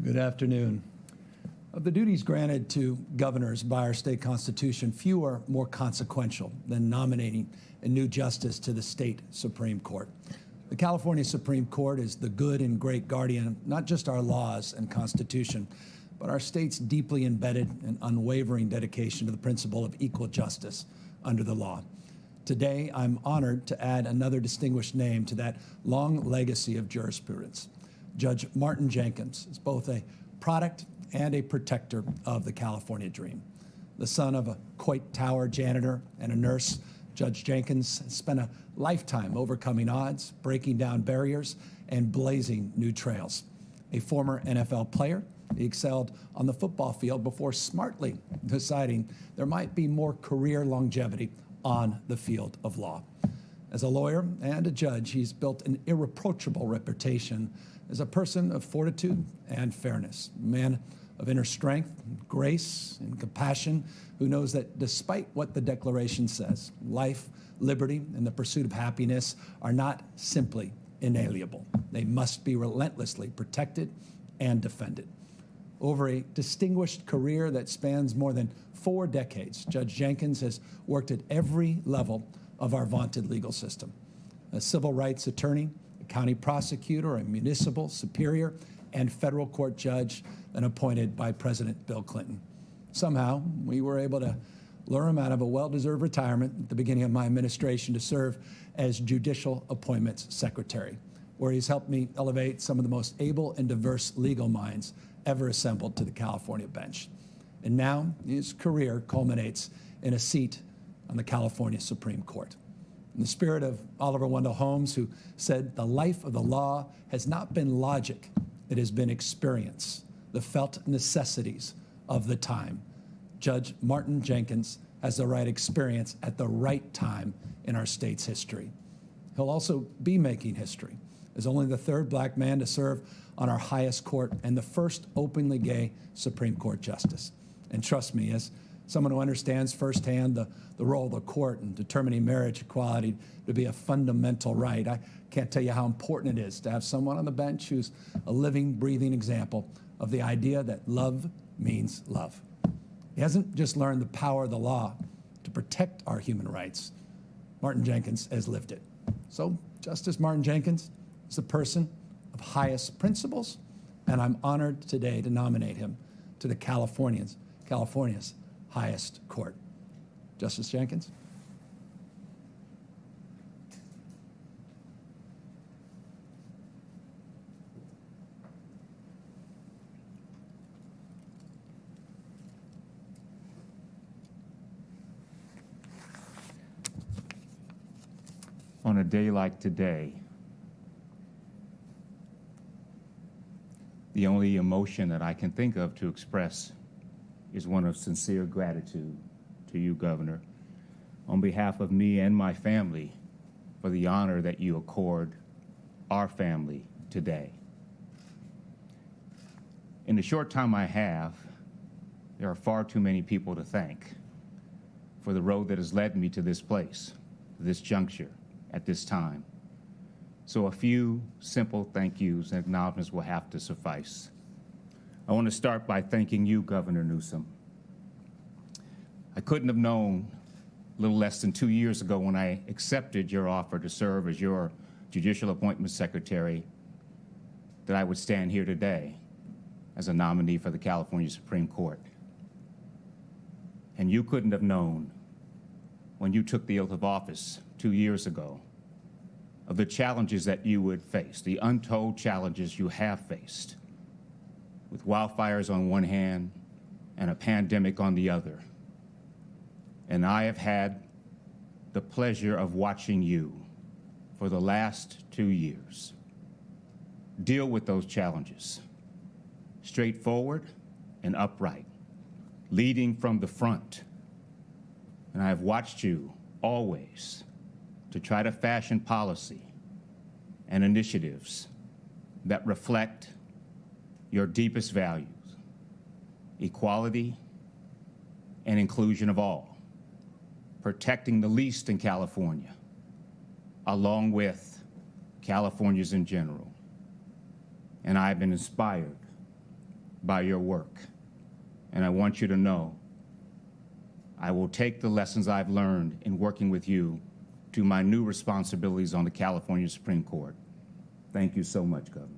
Good afternoon. Of the duties granted to governors by our state constitution, few are more consequential than nominating a new justice to the state Supreme Court. The California Supreme Court is the good and great guardian of not just our laws and constitution, but our state's deeply embedded and unwavering dedication to the principle of equal justice under the law. Today, I'm honored to add another distinguished name to that long legacy of jurisprudence. Judge Martin Jenkins is both a product and a protector of the California dream. The son of a Coit Tower janitor and a nurse, Judge Jenkins spent a lifetime overcoming odds, breaking down barriers, and blazing new trails. A former NFL player, he excelled on the football field before smartly deciding there might be more career longevity on the field of law. As a lawyer and a judge, he's built an irreproachable reputation as a person of fortitude and fairness, a man of inner strength, grace, and compassion, who knows that despite what the Declaration says, life, liberty, and the pursuit of happiness are not simply inalienable. They must be relentlessly protected and defended. Over a distinguished career that spans more than 4 decades, Judge Jenkins has worked at every level of our vaunted legal system. A civil rights attorney, a county prosecutor, a municipal, superior, and federal court judge, and appointed by President Bill Clinton. Somehow, we were able to lure him out of a well-deserved retirement at the beginning of my administration to serve as Judicial Appointments Secretary, where he's helped me elevate some of the most able and diverse legal minds ever assembled to the California bench. And now his career culminates in a seat on the California Supreme Court. In the spirit of Oliver Wendell Holmes, who said, "The life of the law has not been logic, it has been experience, the felt necessities of the time." Judge Martin Jenkins has the right experience at the right time in our state's history. He'll also be making history as only the 3rd black man to serve on our highest court and the first openly gay Supreme Court justice. And trust me, as someone who understands firsthand the role of the court in determining marriage equality to be a fundamental right, I can't tell you how important it is to have someone on the bench who's a living, breathing example of the idea that love means love. He hasn't just learned the power of the law to protect our human rights. Martin Jenkins has lived it. So Justice Martin Jenkins is a person of highest principles, and I'm honored today to nominate him to the California's highest court. Justice Jenkins. On a day like today, the only emotion that I can think of to express is one of sincere gratitude to you, Governor, on behalf of me and my family for the honor that you accord our family today. In the short time I have, there are far too many people to thank for the road that has led me to this place, this juncture, at this time. So a few simple thank yous and acknowledgments will have to suffice. I want to start by thanking you, Governor Newsom. I couldn't have known a little less than 2 years ago when I accepted your offer to serve as your Judicial Appointments Secretary that I would stand here today as a nominee for the California Supreme Court. And you couldn't have known when you took the oath of office 2 years ago of the challenges that you would face, the untold challenges you have faced, with wildfires on one hand and a pandemic on the other. And I have had the pleasure of watching you for the last 2 years deal with those challenges, straightforward and upright, leading from the front. And I have watched you always to try to fashion policy and initiatives that reflect your deepest values, equality and inclusion of all, protecting the least in California, along with Californians in general. And I've been inspired by your work. And I want you to know I will take the lessons I've learned in working with you to my new responsibilities on the California Supreme Court. Thank you so much, Governor.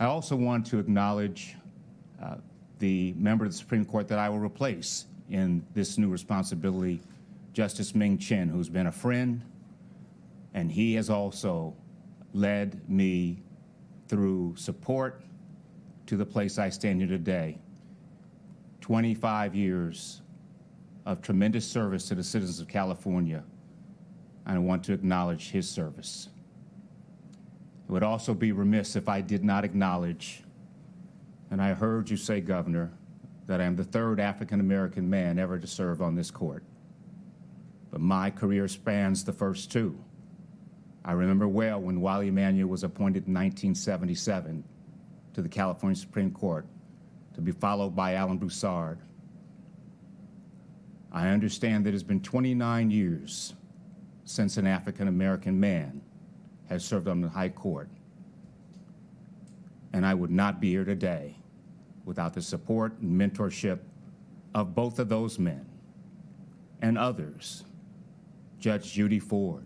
I also want to acknowledge the member of the Supreme Court that I will replace in this new responsibility, Justice Ming Chin, who's been a friend, and he has also led me through support to the place I stand here today. 25 years of tremendous service to the citizens of California, and I want to acknowledge his service. It would also be remiss if I did not acknowledge, and I heard you say, Governor, that I am the third African-American man ever to serve on this court. But my career spans the first two. I remember well when Wiley Emanuel was appointed in 1977 to the California Supreme Court, to be followed by Alan Broussard. I understand that it's been 29 years since an African-American man has served on the High Court. And I would not be here today without the support and mentorship of both of those men and others, Judge Judy Ford,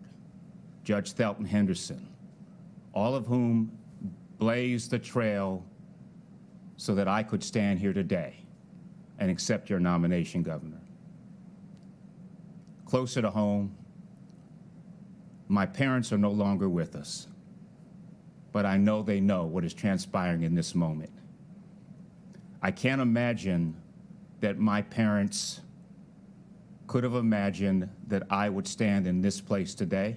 Judge Thelton Henderson, all of whom blazed the trail so that I could stand here today and accept your nomination, Governor. Closer to home, my parents are no longer with us, but I know they know what is transpiring in this moment. I can't imagine that my parents could have imagined that I would stand in this place today,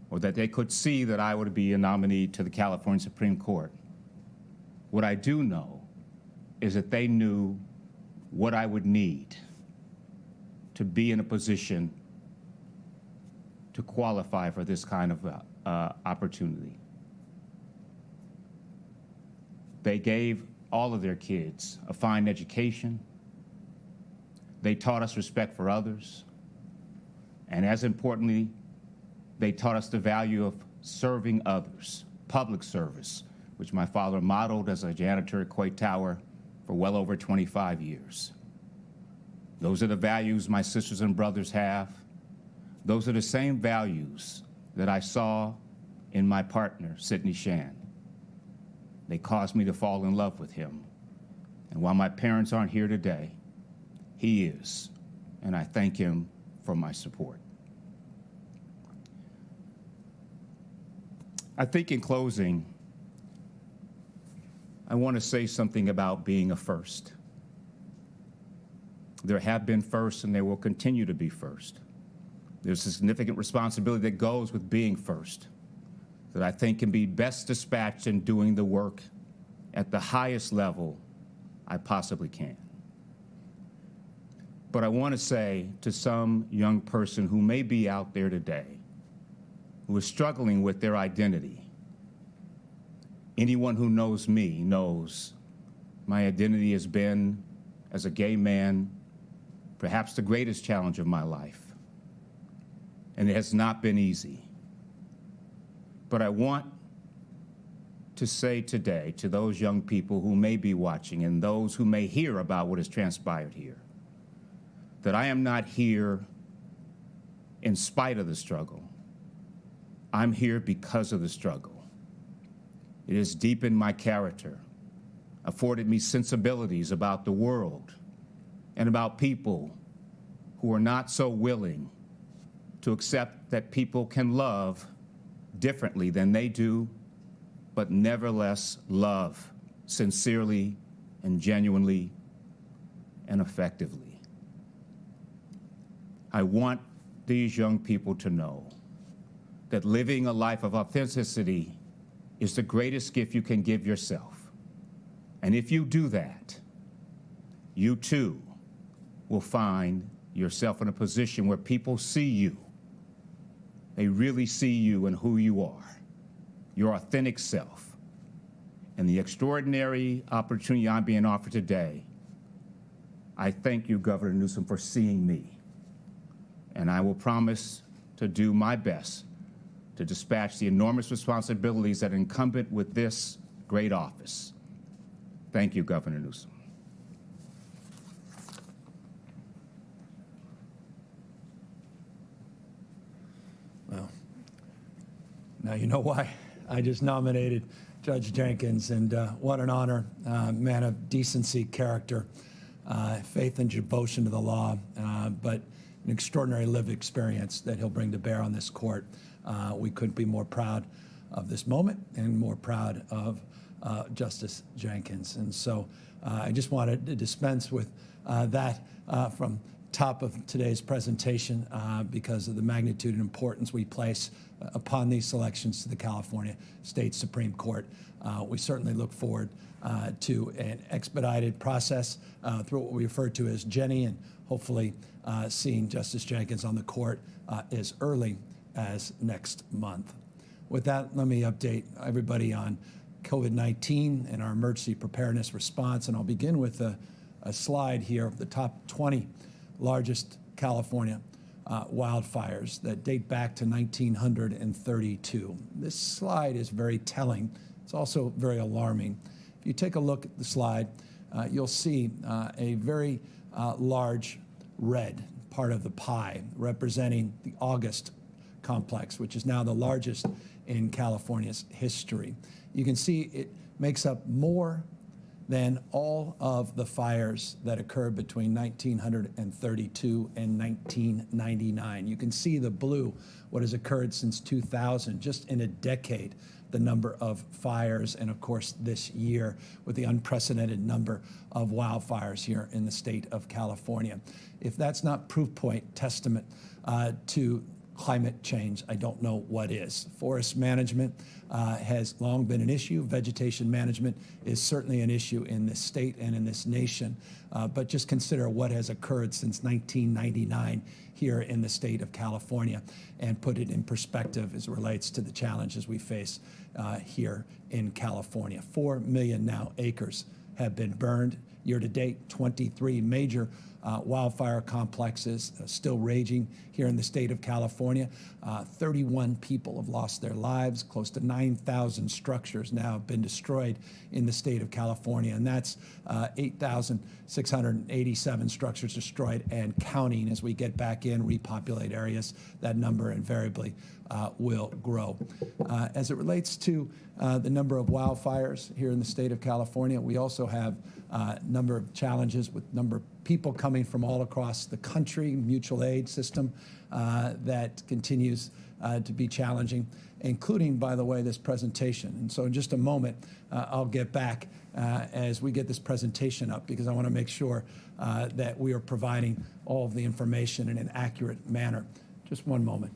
or that they could see that I would be a nominee to the California Supreme Court. What I do know is that they knew what I would need to be in a position to qualify for this kind of opportunity. They gave all of their kids a fine education. They taught us respect for others. And as importantly, they taught us the value of serving others, public service, which my father modeled as a janitor at Coit Tower for well over 25 years. Those are the values my sisters and brothers have. Those are the same values that I saw in my partner, Sidney Shan. They caused me to fall in love with him. And while my parents aren't here today, he is, and I thank him for my support. I think in closing, I want to say something about being a first. There have been firsts and there will continue to be first. There's a significant responsibility that goes with being first that I think can be best dispatched in doing the work at the highest level I possibly can. But I want to say to some young person who may be out there today who is struggling with their identity, anyone who knows me knows my identity has been, as a gay man, perhaps the greatest challenge of my life. And it has not been easy. But I want to say today to those young people who may be watching and those who may hear about what has transpired here, that I am not here in spite of the struggle. I'm here because of the struggle. It has deepened my character, afforded me sensibilities about the world and about people who are not so willing to accept that people can love differently than they do, but nevertheless love sincerely and genuinely and effectively. I want these young people to know that living a life of authenticity is the greatest gift you can give yourself. And if you do that, you too will find yourself in a position where people see you. They really see you and who you are, your authentic self. And the extraordinary opportunity I'm being offered today, I thank you, Governor Newsom, for seeing me. And I will promise to do my best to dispatch the enormous responsibilities that are incumbent with this great office. Thank you, Governor Newsom. Well, now you know why I just nominated Judge Jenkins, and what an honor, man of decency, character, faith and devotion to the law, but an extraordinary lived experience that he'll bring to bear on this court. We couldn't be more proud of this moment and more proud of Justice Jenkins. And so I just wanted to dispense with that from top of today's presentation because of the magnitude and importance we place upon these selections to the California State Supreme Court. We certainly look forward to an expedited process through what we refer to as Jenny, and hopefully seeing Justice Jenkins on the court as early as next month. With that, let me update everybody on COVID-19 and our emergency preparedness response, and I'll begin with a slide here of the top 20 largest California wildfires that date back to 1932. This slide is very telling. It's also very alarming. If you take a look at the slide, you'll see a very large red part of the pie representing the August complex, which is now the largest in California's history. You can see it makes up more than all of the fires that occurred between 1932 and 1999. You can see the blue, what has occurred since 2000, just in a decade, the number of fires, and of course this year with the unprecedented number of wildfires here in the state of California. If that's not proof point, testament to climate change, I don't know what is. Forest management has long been an issue. Vegetation management is certainly an issue in this state and in this nation. But just consider what has occurred since 1999 here in the state of California and put it in perspective as it relates to the challenges we face here in California. 4 million now acres have been burned year to date. 23 major wildfire complexes still raging here in the state of California. 31 people have lost their lives. Close to 9,000 structures now have been destroyed in the state of California, and that's 8,687 structures destroyed and counting. As we get back in, repopulate areas, that number invariably will grow. As it relates to the number of wildfires here in the state of California, we also have a number of challenges with number of people coming from all across the country, mutual aid system that continues to be challenging, including, by the way, this presentation. And so in just a moment, I'll get back as we get this presentation up, because I want to make sure that we are providing all of the information in an accurate manner. Just one moment.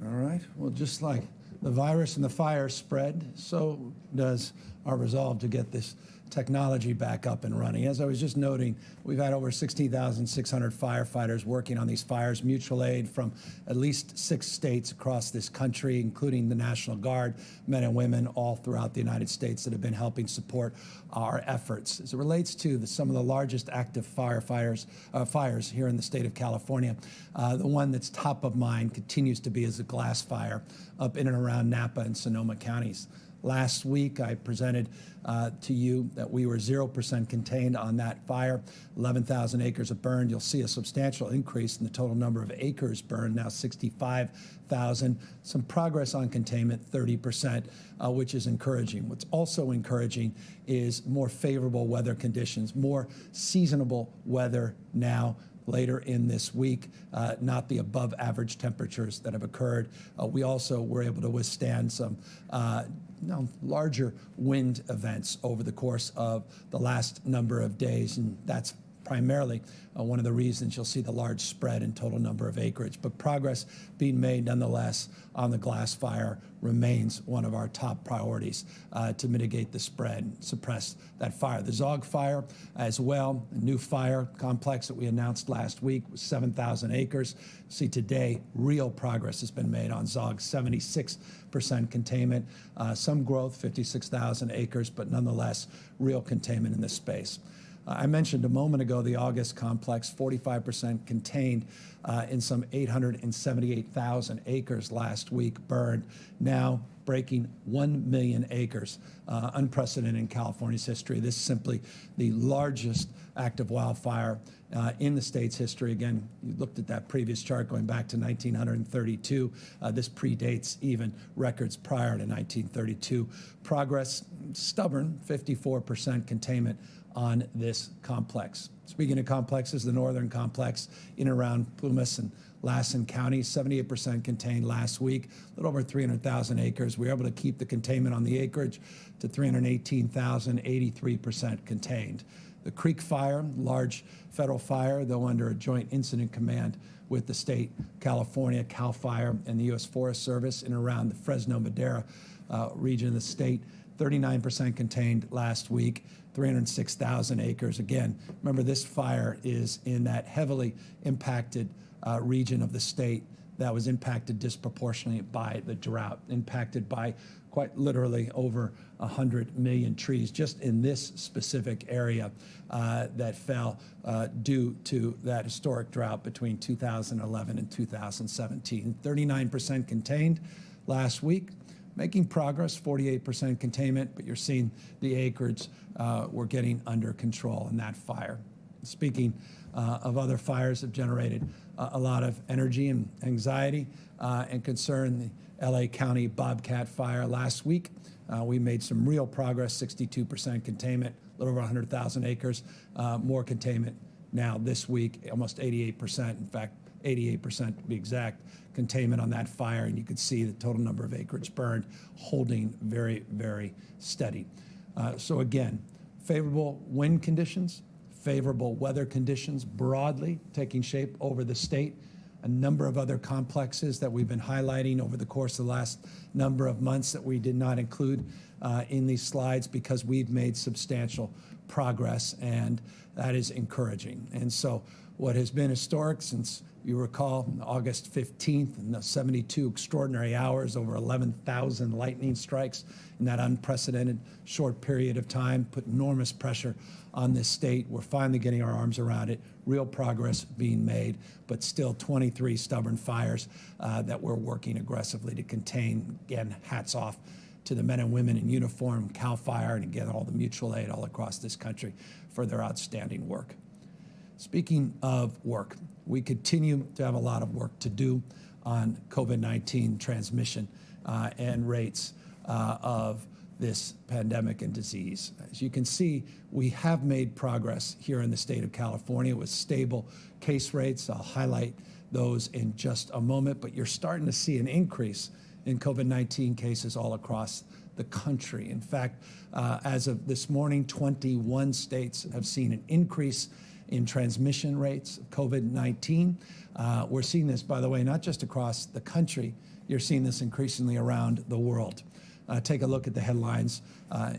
All right, well, just like the virus and the fire spread, so does our resolve to get this technology back up and running. As I was just noting, we've had over 16,600 firefighters working on these fires, mutual aid from at least 6 states across this country, including the National Guard, men and women all throughout the United States that have been helping support our efforts. As it relates to some of the largest active fires here in the state of California, the one that's top of mind continues to be is the glass fire up in and around Napa and Sonoma counties. Last week, I presented to you that we were 0% contained on that fire. 11,000 acres have burned. You'll see a substantial increase in the total number of acres burned, now 65,000. Some progress on containment, 30%, which is encouraging. What's also encouraging is more favorable weather conditions, more seasonable weather now later in this week, not the above average temperatures that have occurred. We also were able to withstand some larger wind events over the course of the last number of days, and that's primarily one of the reasons you'll see the large spread in total number of acreage. But progress being made nonetheless on the glass fire remains one of our top priorities to mitigate the spread, suppress that fire. The Zog fire as well, a new fire complex that we announced last week was 7,000 acres. See today, real progress has been made on Zog, 76% containment, some growth, 56,000 acres, but nonetheless, real containment in this space. I mentioned a moment ago the August complex, 45% contained in some 878,000 acres last week burned, now breaking 1 million acres, unprecedented in California's history. This is simply the largest active wildfire in the state's history. Again, you looked at that previous chart going back to 1932. This predates even records prior to 1932. Progress, stubborn, 54% containment on this complex. Speaking of complexes, the northern complex in and around Plumas and Lassen County, 78% contained last week, a little over 300,000 acres. We were able to keep the containment on the acreage to 318,000, 83% contained. The Creek Fire, large federal fire, though under a joint incident command with the state, California, CAL FIRE, and the U.S. Forest Service in and around the Fresno Madera region of the state, 39% contained last week, 306,000 acres. Again, remember this fire is in that heavily impacted region of the state that was impacted disproportionately by the drought, impacted by quite literally over 100 million trees just in this specific area that fell due to that historic drought between 2011 and 2017. 39% contained last week, making progress, 48% containment, but you're seeing the acreage we're getting under control in that fire. Speaking of other fires that have generated a lot of energy and anxiety and concern, the LA County Bobcat fire last week, we made some real progress, 62% containment, a little over 100,000 acres, more containment now this week, almost 88%, in fact, 88% to be exact, containment on that fire, and you can see the total number of acreage burned holding very, very steady. So again, favorable wind conditions, favorable weather conditions broadly taking shape over the state. A number of other complexes that we've been highlighting over the course of the last number of months that we did not include in these slides because we've made substantial progress, and that is encouraging. And so what has been historic since, you recall, August 15th, and the 72 extraordinary hours, over 11,000 lightning strikes in that unprecedented short period of time, put enormous pressure on this state. We're finally getting our arms around it, real progress being made, but still 23 stubborn fires that we're working aggressively to contain. Again, hats off to the men and women in uniform, CAL FIRE, and again, all the mutual aid all across this country for their outstanding work. Speaking of work, we continue to have a lot of work to do on COVID-19 transmission and rates of this pandemic and disease. As you can see, we have made progress here in the state of California with stable case rates. I'll highlight those in just a moment, but you're starting to see an increase in COVID-19 cases all across the country. In fact, as of this morning, 21 states have seen an increase in transmission rates of COVID-19. We're seeing this, by the way, not just across the country, you're seeing this increasingly around the world. Take a look at the headlines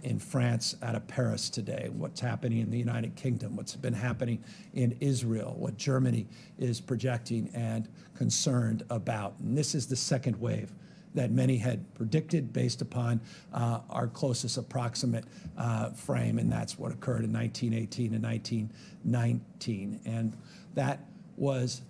in France out of Paris today, what's happening in the United Kingdom, what's been happening in Israel, what Germany is projecting and concerned about. And this is the second wave that many had predicted based upon our closest approximate frame, and that's what occurred in 1918 and 1919. And that was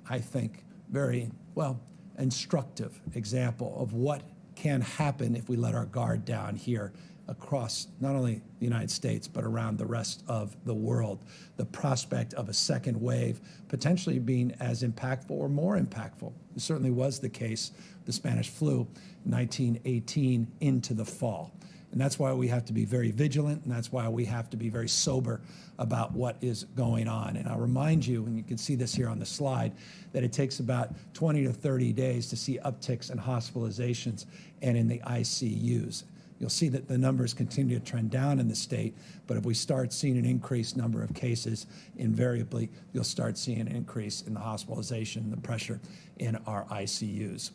I think, very, well, instructive example of what can happen if we let our guard down here across not only the United States, but around the rest of the world. The prospect of a second wave potentially being as impactful or more impactful. It certainly was the case, the Spanish flu, 1918 into the fall. And that's why we have to be very vigilant, and that's why we have to be very sober about what is going on. And I'll remind you, and you can see this here on the slide, that it takes about 20 to 30 days to see upticks in hospitalizations and in the ICUs. you'll see that the numbers continue to trend down in the state. But if we start seeing an increased number of cases, invariably, you'll start seeing an increase in the hospitalization, the pressure in our ICUs.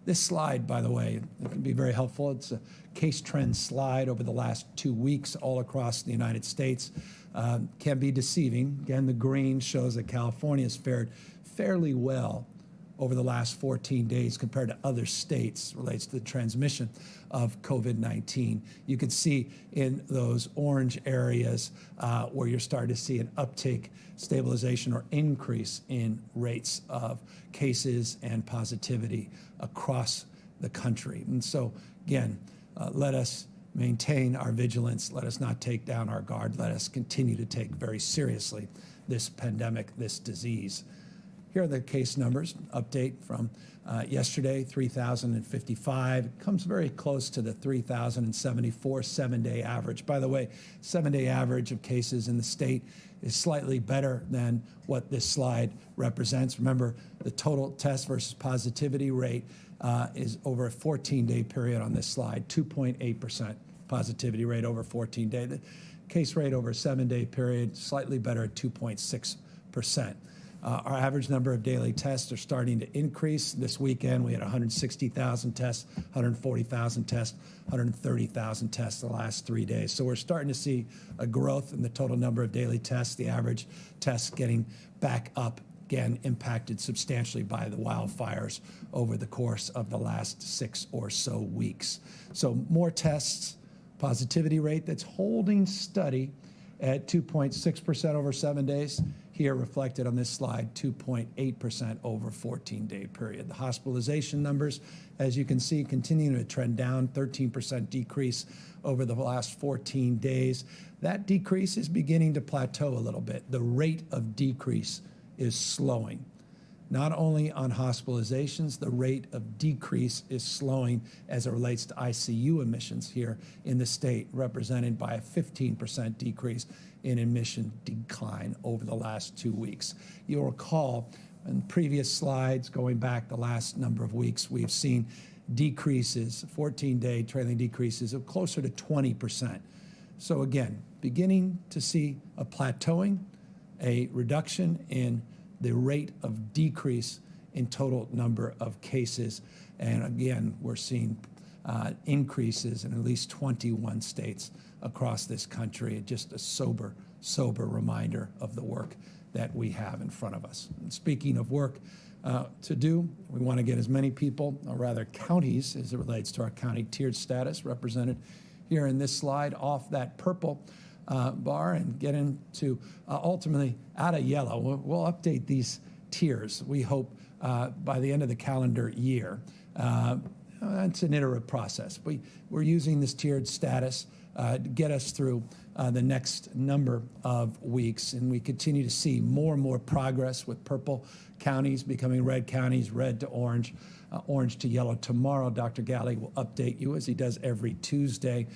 This slide, by the way, it can be very helpful. It's a case trend slide over the last 2 weeks all across the United States. Can be deceiving. Again, the green shows that California has fared fairly well over the last 14 days compared to other states relates to the transmission of COVID-19. You can see in those orange areas where you're starting to see an uptake, stabilization, or increase in rates of cases and positivity across the country. And so, again, let us maintain our vigilance. Let us not take down our guard. Let us continue to take very seriously this pandemic, this disease. Here are the case numbers, update from yesterday, 3,055. It comes very close to the 3,074 7-day average. By the way, 7-day average of cases in the state is slightly better than what this slide represents. Remember, the total test versus positivity rate is over a 14-day period on this slide, 2.8% positivity rate over 14 days. The case rate over a 7-day period, slightly better at 2.6%. Our average number of daily tests are starting to increase. This weekend, we had 160,000 tests, 140,000 tests, 130,000 tests the last 3 days. So we're starting to see a growth in the total number of daily tests, the average tests getting back up, again, impacted substantially by the wildfires over the course of the last 6 or so weeks. So more tests, positivity rate that's holding steady at 2.6% over 7 days. Here reflected on this slide, 2.8% over 14-day period. The hospitalization numbers, as you can see, continue to trend down, 13% decrease over the last 14 days. That decrease is beginning to plateau a little bit. The rate of decrease is slowing. Not only on hospitalizations, the rate of decrease is slowing as it relates to ICU admissions here in the state, represented by a 15% decrease in admission decline over the last 2 weeks. You'll recall in previous slides going back the last number of weeks, we've seen decreases, 14-day trailing decreases of closer to 20%. So again, beginning to see a plateauing, a reduction in the rate of decrease in total number of cases. And again, we're seeing increases in at least 21 states across this country. Just a sober reminder of the work that we have in front of us. And speaking of work to do, we want to get as many people, or rather counties, as it relates to our county tiered status, represented here in this slide, off that purple bar and get into ultimately out of yellow. We'll update these tiers, we hope, by the end of the calendar year. It's an iterative process. We're using this tiered status to get us through the next number of weeks, and we continue to see more and more progress with purple counties becoming red counties, red to orange, orange to yellow. Tomorrow, Dr. Galley will update you, as he does every Tuesday,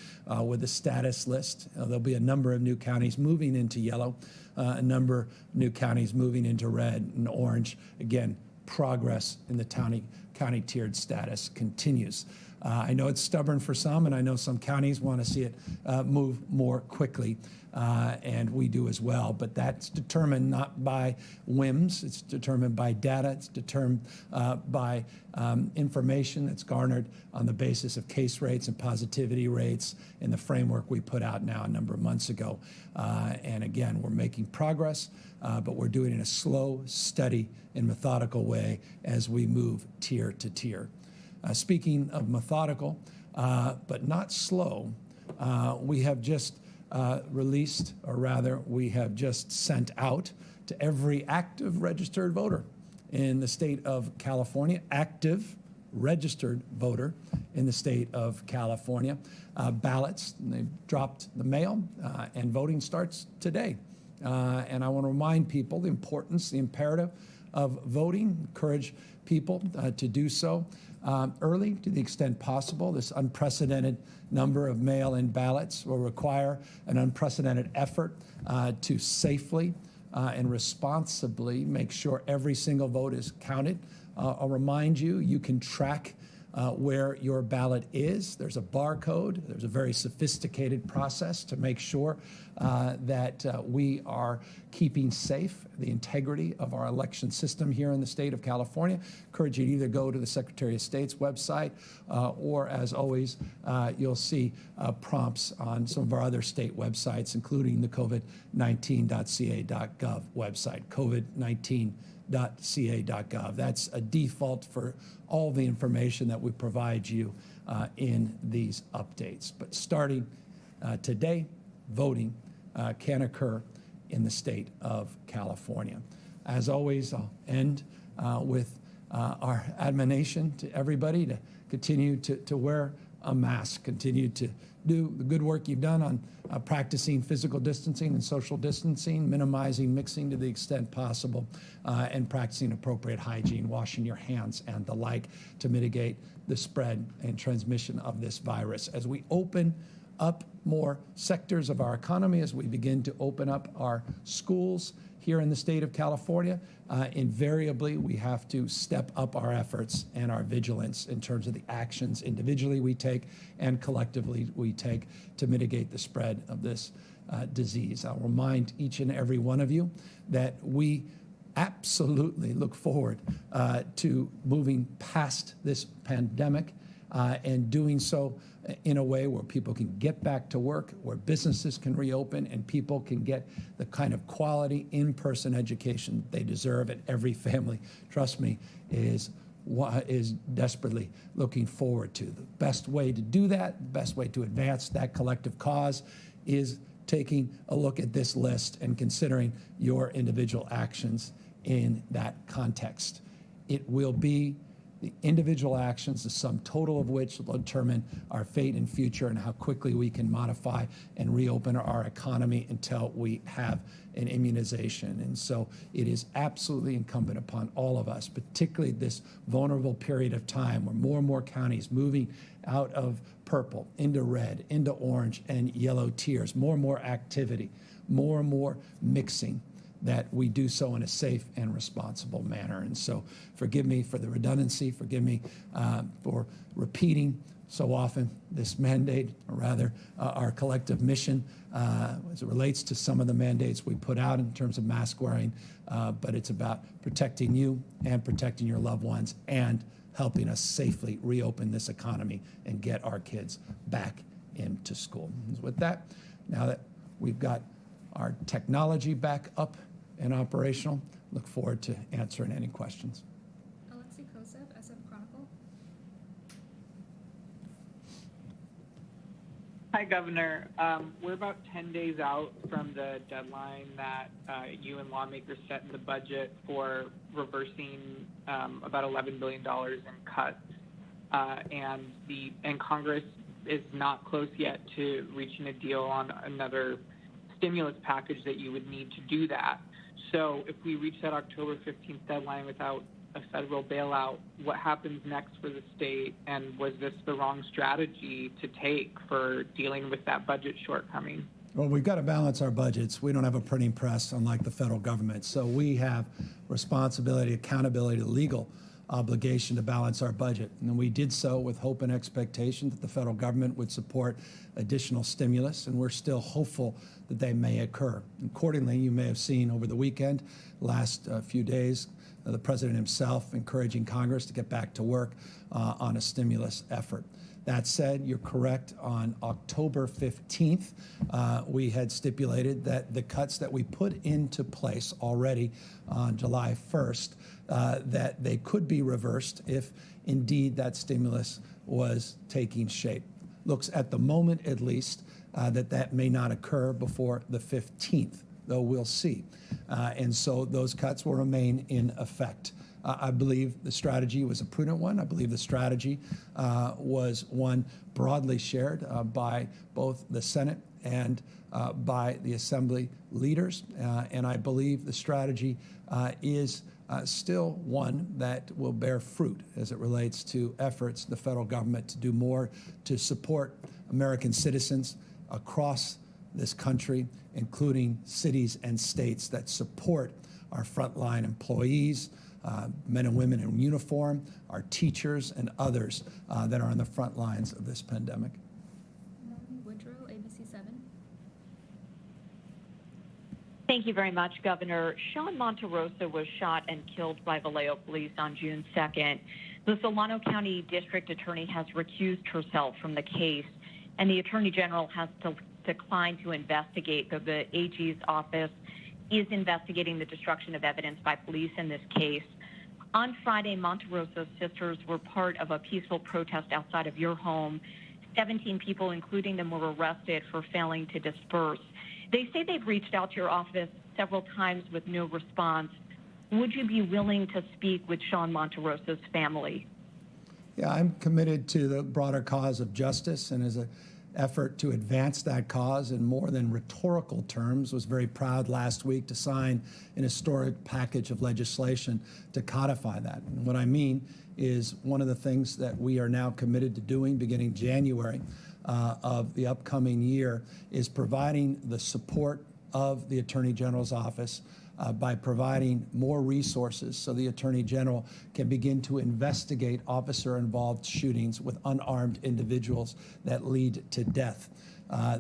with a status list. There'll be a number of new counties moving into yellow, a number of new counties moving into red and orange. Again, progress in the county tiered status continues. I know it's stubborn for some, and I know some counties want to see it move more quickly, and we do as well. But that's determined not by whims. It's determined by data. It's determined by information that's garnered on the basis of case rates and positivity rates in the framework we put out now a number of months ago. And again, we're making progress, but we're doing it in a slow, steady, and methodical way as we move tier to tier. Speaking of methodical, but not slow, we have just released, or rather, we have just sent out to every active registered voter in the state of California, active registered voter in the state of California, ballots. They've dropped the mail, and voting starts today. And I want to remind people the importance, the imperative of voting, encourage people to do so early to the extent possible. This unprecedented number of mail-in ballots will require an unprecedented effort to safely and responsibly make sure every single vote is counted. I'll remind you, you can track where your ballot is. There's a barcode. There's a very sophisticated process to make sure that we are keeping safe the integrity of our election system here in the state of California. Encourage you to either go to the Secretary of State's website or, as always, you'll see prompts on some of our other state websites, including the covid19.ca.gov website, covid19.ca.gov. That's a default for all the information that we provide you in these updates. But starting today, voting can occur in the state of California. As always, I'll end with our admonition to everybody to continue to wear a mask, continue to do the good work you've done on practicing physical distancing and social distancing, minimizing mixing to the extent possible, and practicing appropriate hygiene, washing your hands and the like to mitigate the spread and transmission of this virus. As we open up more sectors of our economy, as we begin to open up our schools here in the state of California, invariably we have to step up our efforts and our vigilance in terms of the actions individually we take and collectively we take to mitigate the spread of this disease. I'll remind each and every one of you that we absolutely look forward to moving past this pandemic and doing so in a way where people can get back to work, where businesses can reopen, and people can get the kind of quality in-person education they deserve. And every family, trust me, is desperately looking forward to. The best way to do that, the best way to advance that collective cause is taking a look at this list and considering your individual actions in that context. It will be the individual actions, the sum total of which will determine our fate and future and how quickly we can modify and reopen our economy until we have an immunization. And so it is absolutely incumbent upon all of us, particularly this vulnerable period of time where more and more counties moving out of purple into red, into orange and yellow tiers, more and more activity, more and more mixing, that we do so in a safe and responsible manner. And so forgive me for the redundancy, forgive me for repeating so often this mandate, or rather our collective mission as it relates to some of the mandates we put out in terms of mask wearing, but it's about protecting you and protecting your loved ones and helping us safely reopen this economy and get our kids back into school. And with that, now that we've got our technology back up and operational, look forward to answering any questions. Alexei Kosev, SF Chronicle. Hi, Governor. We're about 10 days out from the deadline that you and lawmakers set in the budget for reversing about $11 billion in cuts, and Congress is not close yet to reaching a deal on another stimulus package that you would need to do that. So if we reach that October 15th deadline without a federal bailout, what happens next for the state? And was this the wrong strategy to take for dealing with that budget shortcoming? Well, we've got to balance our budgets. We don't have a printing press, unlike the federal government. So we have responsibility, accountability, legal obligation to balance our budget. And we did so with hope and expectation that the federal government would support additional stimulus, and we're still hopeful that they may occur. Accordingly, you may have seen over the weekend, last few days, the president himself encouraging Congress to get back to work on a stimulus effort. That said, you're correct. On October 15th, we had stipulated that the cuts that we put into place already on July 1st, that they could be reversed if indeed that stimulus was taking shape. Looks at the moment, at least, that may not occur before the 15th, though we'll see. And so those cuts will remain in effect. I believe the strategy was a prudent one. I believe the strategy was one broadly shared by both the Senate and by the Assembly leaders. And I believe the strategy is still one that will bear fruit as it relates to efforts of the federal government to do more to support American citizens across this country, including cities and states that support our frontline employees, men and women in uniform, our teachers, and others that are on the front lines of this pandemic. Melanie Woodrow, ABC 7. Thank you very much, Governor. Sean Monterosa was shot and killed by Vallejo police on June 2nd. The Solano County District Attorney has recused herself from the case, and the Attorney General has declined to investigate. The AG's office is investigating the destruction of evidence by police in this case. On Friday, Monterosa's sisters were part of a peaceful protest outside of your home. 17 people, including them, were arrested for failing to disperse. They say they've reached out to your office several times with no response. Would you be willing to speak with Sean Monterosa's family? Yeah, I'm committed to the broader cause of justice, and as an effort to advance that cause in more than rhetorical terms, was very proud last week to sign an historic package of legislation to codify that. And what I mean is one of the things that we are now committed to doing beginning January of the upcoming year is providing the support of the Attorney General's office by providing more resources so the Attorney General can begin to investigate officer-involved shootings with unarmed individuals that lead to death.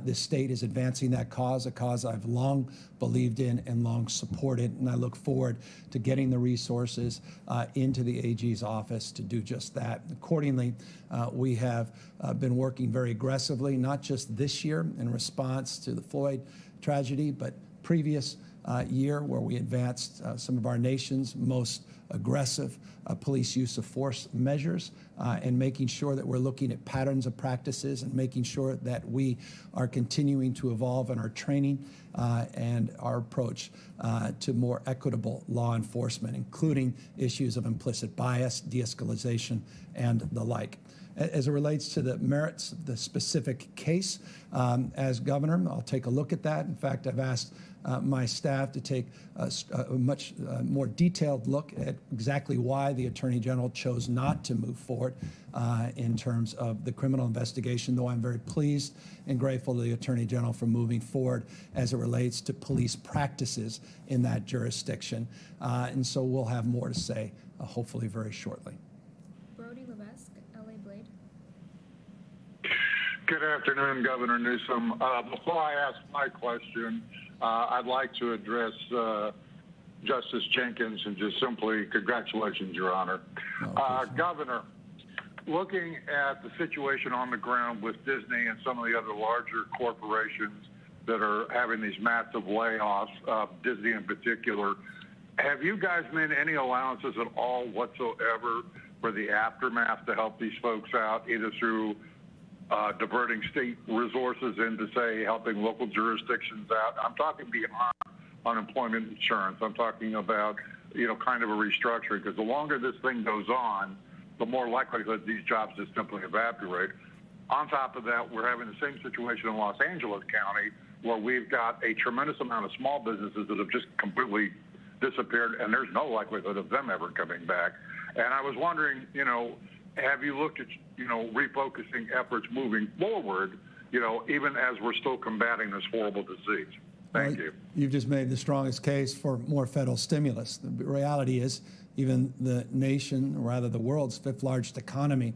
The state is advancing that cause, a cause I've long believed in and long supported, and I look forward to getting the resources into the AG's office to do just that. Accordingly, we have been working very aggressively, not just this year in response to the Floyd tragedy, but previous year where we advanced some of our nation's most aggressive police use of force measures and making sure that we're looking at patterns of practices and making sure that we are continuing to evolve in our training and our approach to more equitable law enforcement, including issues of implicit bias, de-escalation, and the like. As it relates to the merits of the specific case, as governor, I'll take a look at that. In fact, I've asked my staff to take a much more detailed look at exactly why the Attorney General chose not to move forward in terms of the criminal investigation, though I'm very pleased and grateful to the Attorney General for moving forward as it relates to police practices in that jurisdiction. And so we'll have more to say, hopefully very shortly. Brody Levesque, LA Blade. Good afternoon, Governor Newsom. Before I ask my question, I'd like to address Justice Jenkins and just simply congratulations, Your Honor. Governor, looking at the situation on the ground with Disney and some of the other larger corporations that are having these massive layoffs, Disney in particular, have you guys made any allowances at all whatsoever for the aftermath to help these folks out, either through diverting state resources into, say, helping local jurisdictions out? I'm talking beyond unemployment insurance. I'm talking about, kind of a restructuring, because the longer this thing goes on, the more likelihood these jobs just simply evaporate. On top of that, we're having the same situation in Los Angeles County, where we've got a tremendous amount of small businesses that have just completely disappeared, and there's no likelihood of them ever coming back. And I was wondering, have you looked at, refocusing efforts moving forward, even as we're still combating this horrible disease? Thank you. You've just made the strongest case for more federal stimulus. The reality is even the nation, or rather the world's fifth largest economy,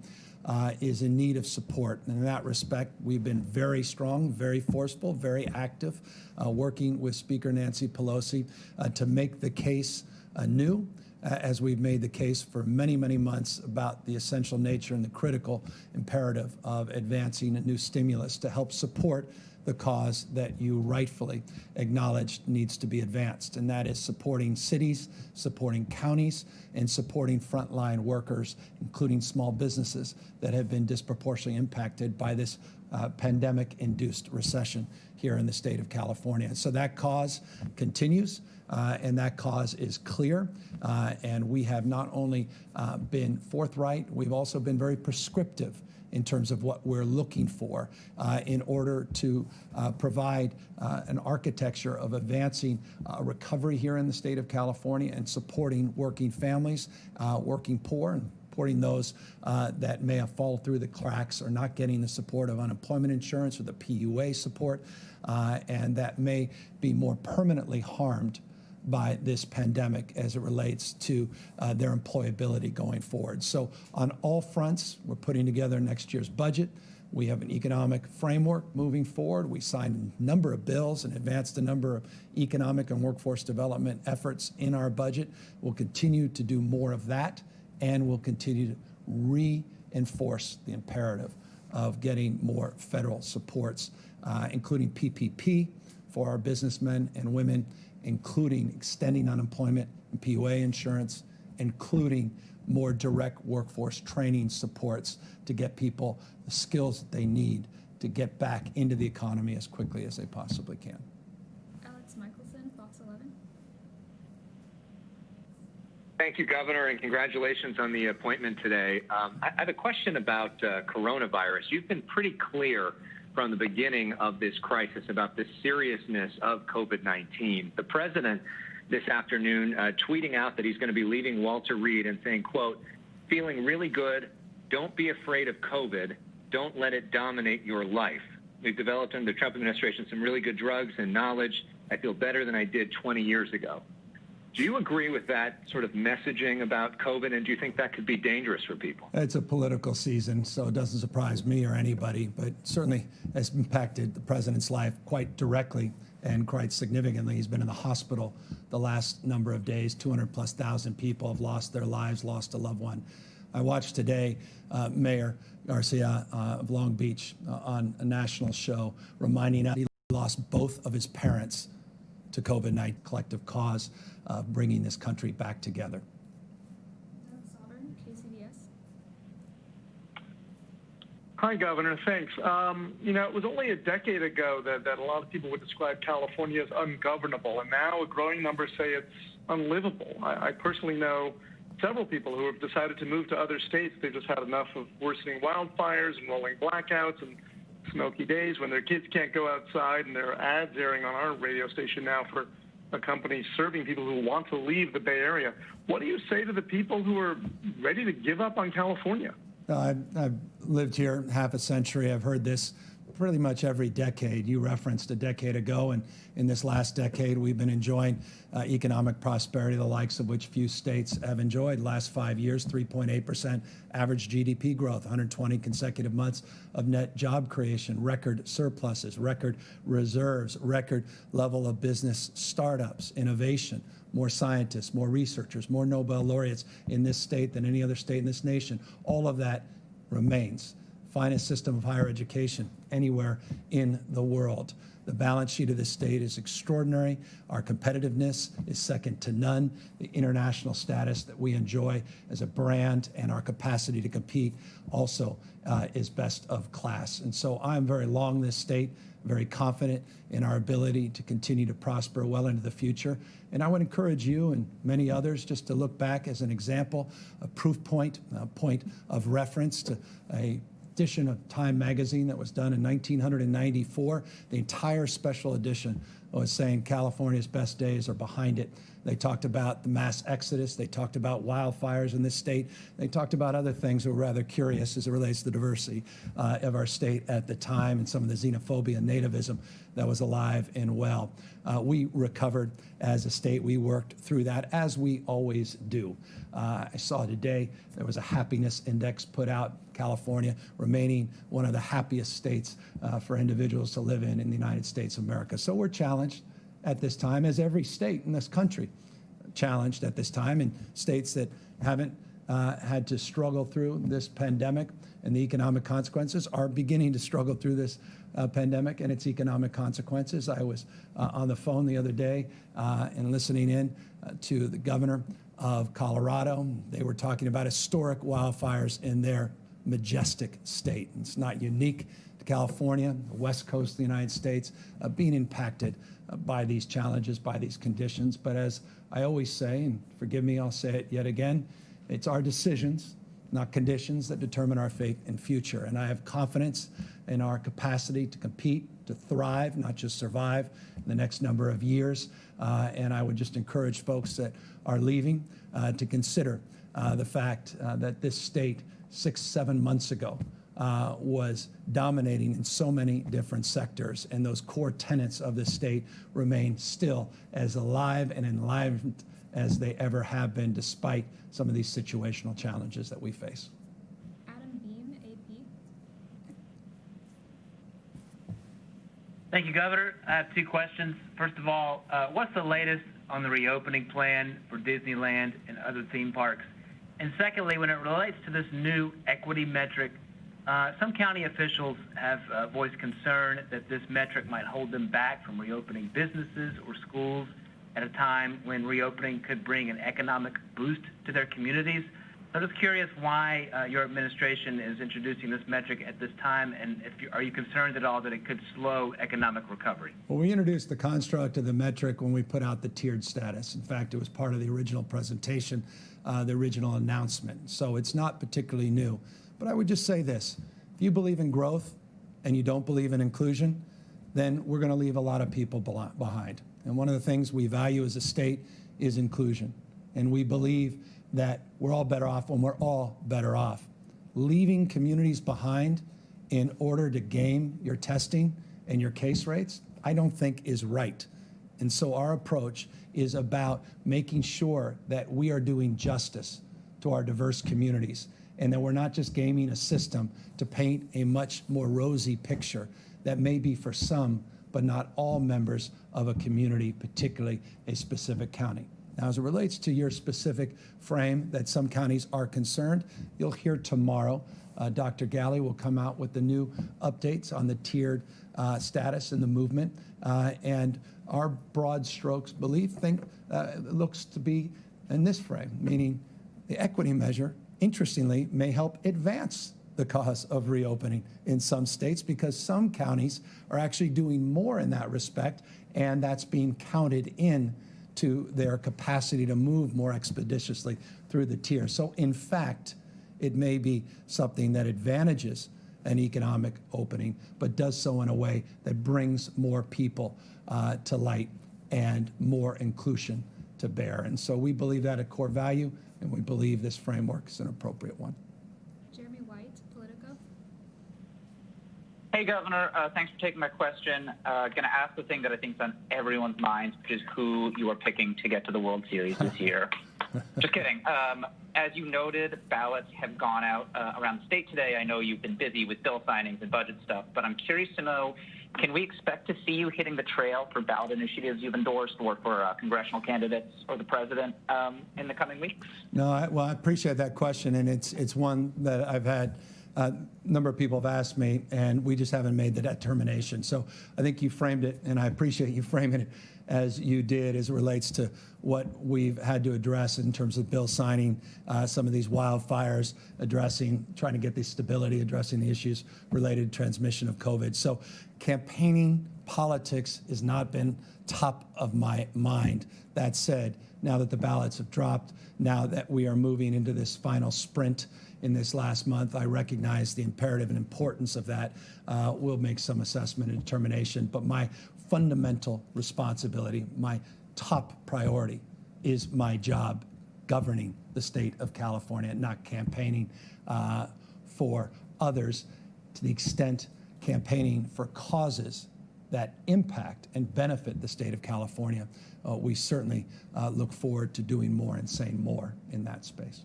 is in need of support. And in that respect, we've been very strong, very forceful, very active, working with Speaker Nancy Pelosi to make the case anew, as we've made the case for many, many months about the essential nature and the critical imperative of advancing a new stimulus to help support the cause that you rightfully acknowledged needs to be advanced, and that is supporting cities, supporting counties, and supporting frontline workers, including small businesses that have been disproportionately impacted by this pandemic-induced recession here in the state of California. So that cause continues, and that cause is clear, and we have not only been forthright, we've also been very prescriptive in terms of what we're looking for in order to provide an architecture of advancing recovery here in the state of California and supporting working families, working poor, and supporting those that may have fallen through the cracks or not getting the support of unemployment insurance or the PUA support, and that may be more permanently harmed by this pandemic as it relates to their employability going forward. So on all fronts, we're putting together next year's budget. We have an economic framework moving forward. We signed a number of bills and advanced a number of economic and workforce development efforts in our budget. We'll continue to do more of that, and we'll continue to reinforce the imperative of getting more federal supports, including PPP for our businessmen and women, including extending unemployment and PUA insurance, including more direct workforce training supports to get people the skills that they need to get back into the economy as quickly as they possibly can. Alex Michelson, Fox 11. Thank you, Governor, and congratulations on the appointment today. I have a question about coronavirus. You've been pretty clear from the beginning of this crisis about the seriousness of COVID-19. The president this afternoon tweeting out that he's going to be leaving Walter Reed and saying, quote, "Feeling really good. Don't be afraid of COVID. Don't let it dominate your life. We've developed under the Trump administration some really good drugs and knowledge. I feel better than I did 20 years ago." Do you agree with that sort of messaging about COVID, and do you think that could be dangerous for people? It's a political season, so it doesn't surprise me or anybody, but certainly has impacted the president's life quite directly and quite significantly. He's been in the hospital the last number of days. 200,000+ people have lost their lives, lost a loved one. I watched today Mayor Garcia of Long Beach on a national show reminding us he lost both of his parents to COVID-19, collective cause of bringing this country back together. Sovereign, KCBS. Hi, Governor. Thanks. It was only a decade ago that a lot of people would describe California as ungovernable, and now a growing number say it's unlivable. I personally know several people who have decided to move to other states. They've just had enough of worsening wildfires and rolling blackouts and smoky days when their kids can't go outside, and there are ads airing on our radio station now for a company serving people who want to leave the Bay Area. What do you say to the people who are ready to give up on California? I've lived here half a century. I've heard this pretty much every decade. You referenced a decade ago, and in this last decade, we've been enjoying economic prosperity, the likes of which few states have enjoyed. Last 5 years, 3.8% average GDP growth, 120 consecutive months of net job creation, record surpluses, record reserves, record level of business startups, innovation, more scientists, more researchers, more Nobel laureates in this state than any other state in this nation. All of that remains. Finest system of higher education anywhere in the world. The balance sheet of this state is extraordinary. Our competitiveness is second to none. The international status that we enjoy as a brand and our capacity to compete also is best of class. And so I'm very long this state, very confident in our ability to continue to prosper well into the future. And I would encourage you and many others just to look back as an example, a proof point, a point of reference to a edition of Time magazine that was done in 1994. The entire special edition was saying California's best days are behind it. They talked about the mass exodus. They talked about wildfires in this state. They talked about other things that were rather curious as it relates to the diversity of our state at the time and some of the xenophobia and nativism that was alive and well. We recovered as a state. We worked through that, as we always do. I saw today there was a happiness index put out, California remaining one of the happiest states for individuals to live in the United States of America. So we're challenged at this time, as every state in this country challenged at this time, and states that haven't had to struggle through this pandemic and the economic consequences are beginning to struggle through this pandemic and its economic consequences. I was on the phone the other day and listening in to the governor of Colorado. They were talking about historic wildfires in their majestic state. It's not unique to California, the west coast of the United States, being impacted by these challenges, by these conditions. But as I always say, and forgive me, I'll say it yet again, it's our decisions, not conditions, that determine our fate and future. And I have confidence in our capacity to compete, to thrive, not just survive in the next number of years. And I would just encourage folks that are leaving to consider the fact that this state 6-7 months ago was dominating in so many different sectors, and those core tenets of the state remain still as alive and enlivened as they ever have been, despite some of these situational challenges that we face. Adam Beam, AP. Thank you, Governor. I have two questions. First of all, what's the latest on the reopening plan for Disneyland and other theme parks? And secondly, when it relates to this new equity metric, some county officials have voiced concern that this metric might hold them back from reopening businesses or schools at a time when reopening could bring an economic boost to their communities. So I'm just curious why your administration is introducing this metric at this time, and are you concerned at all that it could slow economic recovery? Well, we introduced the construct of the metric when we put out the tiered status. In fact, it was part of the original presentation, the original announcement. So it's not particularly new. But I would just say this: if you believe in growth and you don't believe in inclusion, then we're going to leave a lot of people behind. And one of the things we value as a state is inclusion. And we believe that we're all better off when we're all better off. Leaving communities behind in order to game your testing and your case rates, I don't think is right. And so our approach is about making sure that we are doing justice to our diverse communities, and that we're not just gaming a system to paint a much more rosy picture that may be for some, but not all members of a community, particularly a specific county. Now, as it relates to your specific frame that some counties are concerned, you'll hear tomorrow Dr. Galley will come out with the new updates on the tiered status and the movement. And our broad strokes think looks to be in this frame, meaning the equity measure, interestingly, may help advance the cause of reopening in some states, because some counties are actually doing more in that respect, and that's being counted in to their capacity to move more expeditiously through the tier. So in fact, it may be something that advantages an economic opening, but does so in a way that brings more people to light and more inclusion to bear. And so we believe that a core value, and we believe this framework is an appropriate one. Jeremy White, Politico. Hey, Governor. Thanks for taking my question. Going to ask the thing that I think is on everyone's minds, which is who you are picking to get to the World Series this year. Just kidding. As you noted, ballots have gone out around the state today. I know you've been busy with bill signings and budget stuff, but I'm curious to know, can we expect to see you hitting the trail for ballot initiatives you've endorsed, or for congressional candidates or the president in the coming weeks? No, I appreciate that question, and it's one that I've had a number of people have asked me, and we just haven't made the determination. So I think you framed it, and I appreciate you framing it as you did, as it relates to what we've had to address in terms of bill signing, some of these wildfires, trying to get the stability, addressing the issues related to transmission of COVID. So campaigning politics has not been top of my mind. That said, now that the ballots have dropped, now that we are moving into this final sprint in this last month, I recognize the imperative and importance of that. We'll make some assessment and determination, but my fundamental responsibility, my top priority, is my job governing the state of California, not campaigning for others. To the extent campaigning for causes that impact and benefit the state of California, we certainly look forward to doing more and saying more in that space.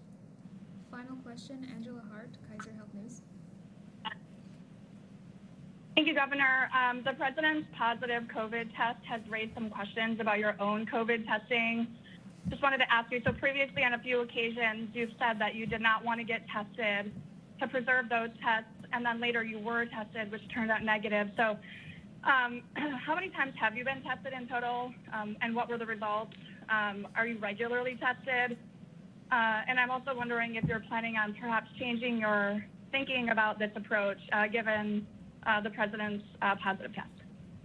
Final question, Angela Hart, Kaiser Health News. Thank you, Governor. The president's positive COVID test has raised some questions about your own COVID testing. Just wanted to ask you, so previously on a few occasions, you've said that you did not want to get tested to preserve those tests, and then later you were tested, which turned out negative. So how many times have you been tested in total, and what were the results? Are you regularly tested? And I'm also wondering if you're planning on perhaps changing your thinking about this approach, given the president's positive test.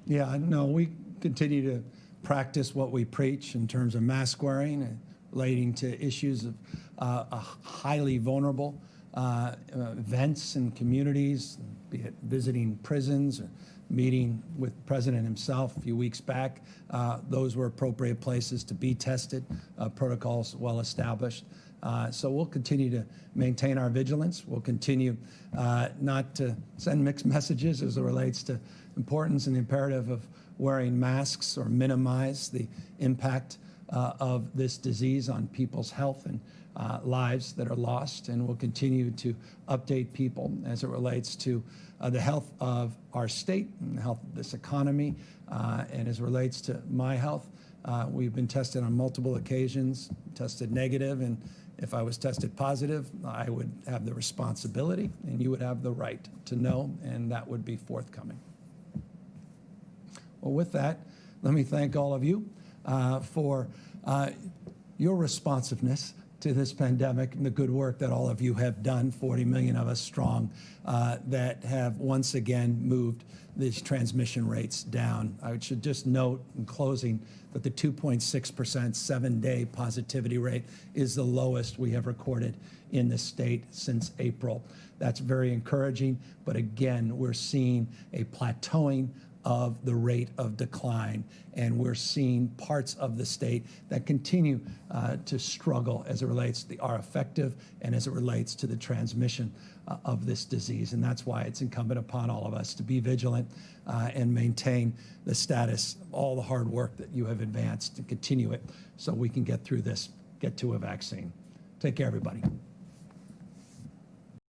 Yeah, no, we continue to practice what we preach in terms of mask wearing and relating to issues of highly vulnerable events in communities, be it visiting prisons or meeting with the president himself a few weeks back. Those were appropriate places to be tested, protocols well established. So we'll continue to maintain our vigilance. We'll continue not to send mixed messages as it relates to importance and the imperative of wearing masks or minimize the impact of this disease on people's health and lives that are lost. And we'll continue to update people as it relates to the health of our state and the health of this economy. And as it relates to my health, we've been tested on multiple occasions, tested negative, and if I was tested positive, I would have the responsibility and you would have the right to know, and that would be forthcoming. Well, with that, let me thank all of you for your responsiveness to this pandemic and the good work that all of you have done, 40 million of us strong, that have once again moved these transmission rates down. I should just note in closing that the 2.6% 7-day positivity rate is the lowest we have recorded in the state since April. That's very encouraging, but again, we're seeing a plateauing of the rate of decline, and we're seeing parts of the state that continue to struggle as it relates to the are effective and as it relates to the transmission of this disease. And that's why it's incumbent upon all of us to be vigilant and maintain the status of all the hard work that you have advanced and continue it so we can get through this, get to a vaccine. Take care, everybody.